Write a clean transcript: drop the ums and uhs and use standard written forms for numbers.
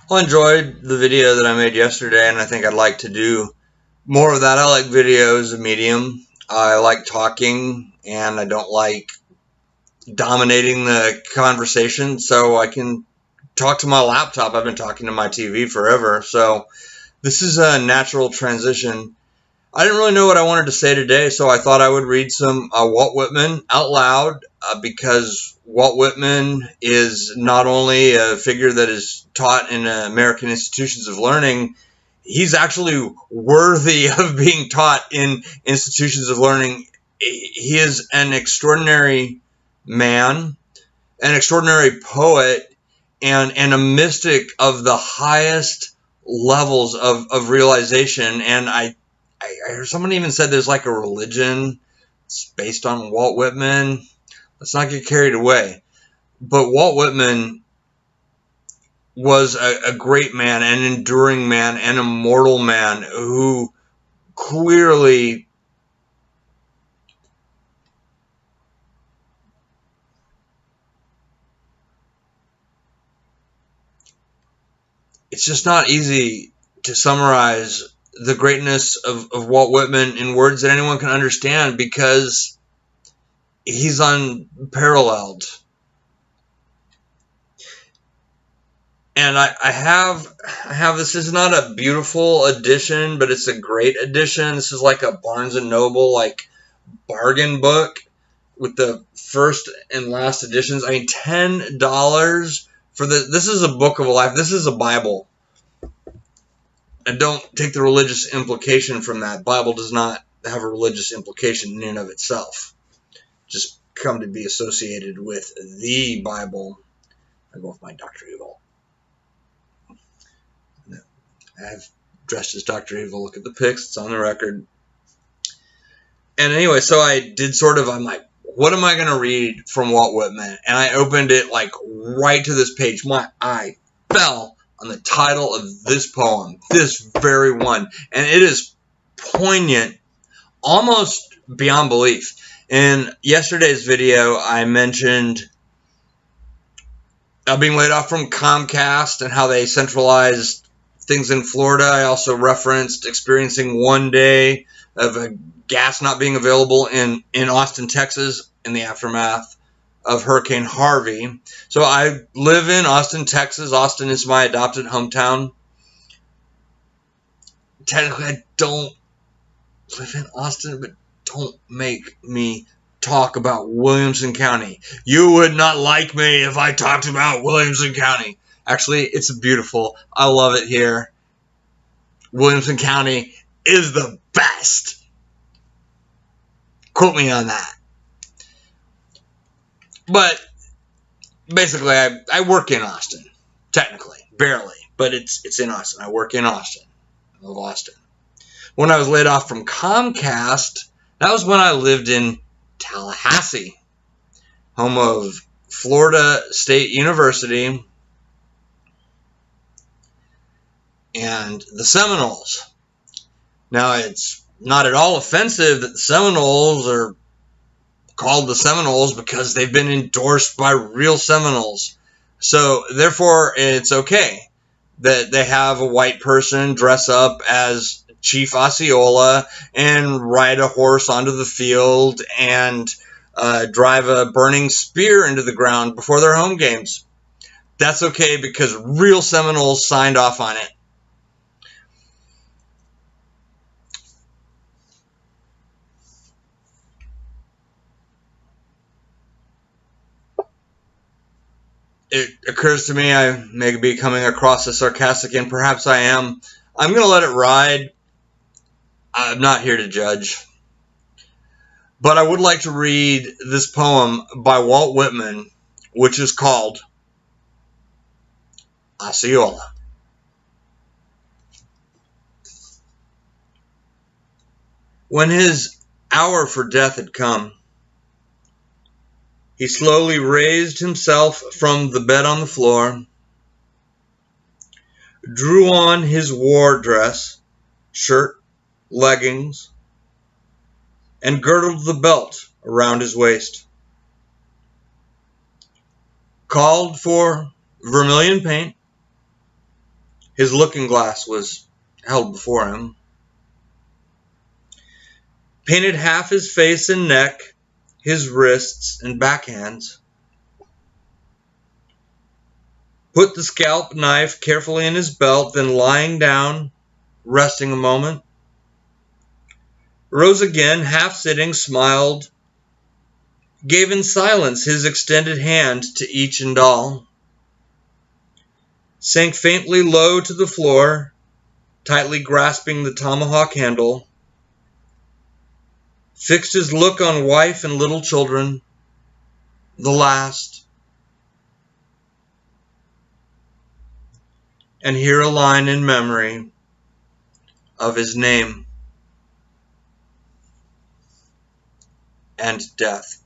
I enjoyed the video that I made yesterday, and I think I'd like to do more of that. I like video as a medium. I like talking, and I don't like dominating the conversation, so I can talk to my laptop. I've been talking to my TV forever, so this is a natural transition. I didn't really know what I wanted to say today, so I thought I would read some Walt Whitman out loud because Walt Whitman is not only a figure that is taught in American institutions of learning, he's actually worthy of being taught in institutions of learning. He is an extraordinary man, an extraordinary poet, and a mystic of the highest levels of realization. And I heard someone even said there's like a religion based on Walt Whitman. Let's not get carried away. But Walt Whitman was a great man, an enduring man, an immortal man who clearly it's just not easy to summarize the greatness of Walt Whitman in words that anyone can understand because he's unparalleled. And I have this is not a beautiful edition, but it's a great edition. This is like a Barnes and Noble like bargain book with the first and last editions. I mean, $10 for this is a book of life. This is a Bible. And don't take the religious implication from that. Bible does not have a religious implication in and of itself. Just come to be associated with the Bible. I go with my Dr. Evil. I've dressed as Dr. Evil. Look at the pics. It's on the record. And anyway, so I did I'm like, what am I going to read from Walt Whitman? And I opened it like right to this page. My eye fell on the title of this poem, this very one. And it is poignant, almost beyond belief. In yesterday's video, I mentioned being laid off from Comcast and how they centralized things in Florida. I also referenced experiencing one day of gas not being available in Austin, Texas in the aftermath of Hurricane Harvey. So I live in Austin, Texas. Austin is my adopted hometown. Technically, I don't live in Austin, but don't make me talk about Williamson County. You would not like me if I talked about Williamson County. Actually, it's beautiful. I love it here. Williamson County is the best. Quote me on that. But basically, I work in Austin, technically, barely, but it's in Austin. I work in Austin. I love Austin. When I was laid off from Comcast, that was when I lived in Tallahassee, home of Florida State University and the Seminoles. Now, it's not at all offensive that the Seminoles are called the Seminoles because they've been endorsed by real Seminoles. So, therefore, it's okay that they have a white person dress up as Chief Osceola and ride a horse onto the field and drive a burning spear into the ground before their home games. That's okay because real Seminoles signed off on it. It occurs to me I may be coming across as sarcastic, and perhaps I am. I'm going to let it ride. I'm not here to judge. But I would like to read this poem by Walt Whitman, which is called Osceola. When his hour for death had come, he slowly raised himself from the bed on the floor, drew on his war dress, shirt, leggings, and girdled the belt around his waist, called for vermilion paint, His looking glass was held before him. Painted half his face and neck, his wrists and backhands. Put the scalp knife carefully in his belt, then lying down, resting a moment. Rose again, half sitting, smiled, gave in silence his extended hand to each and all. Sank faintly low to the floor, tightly grasping the tomahawk handle. Fixed his look on wife and little children, the last. And here a line in memory of his name and death.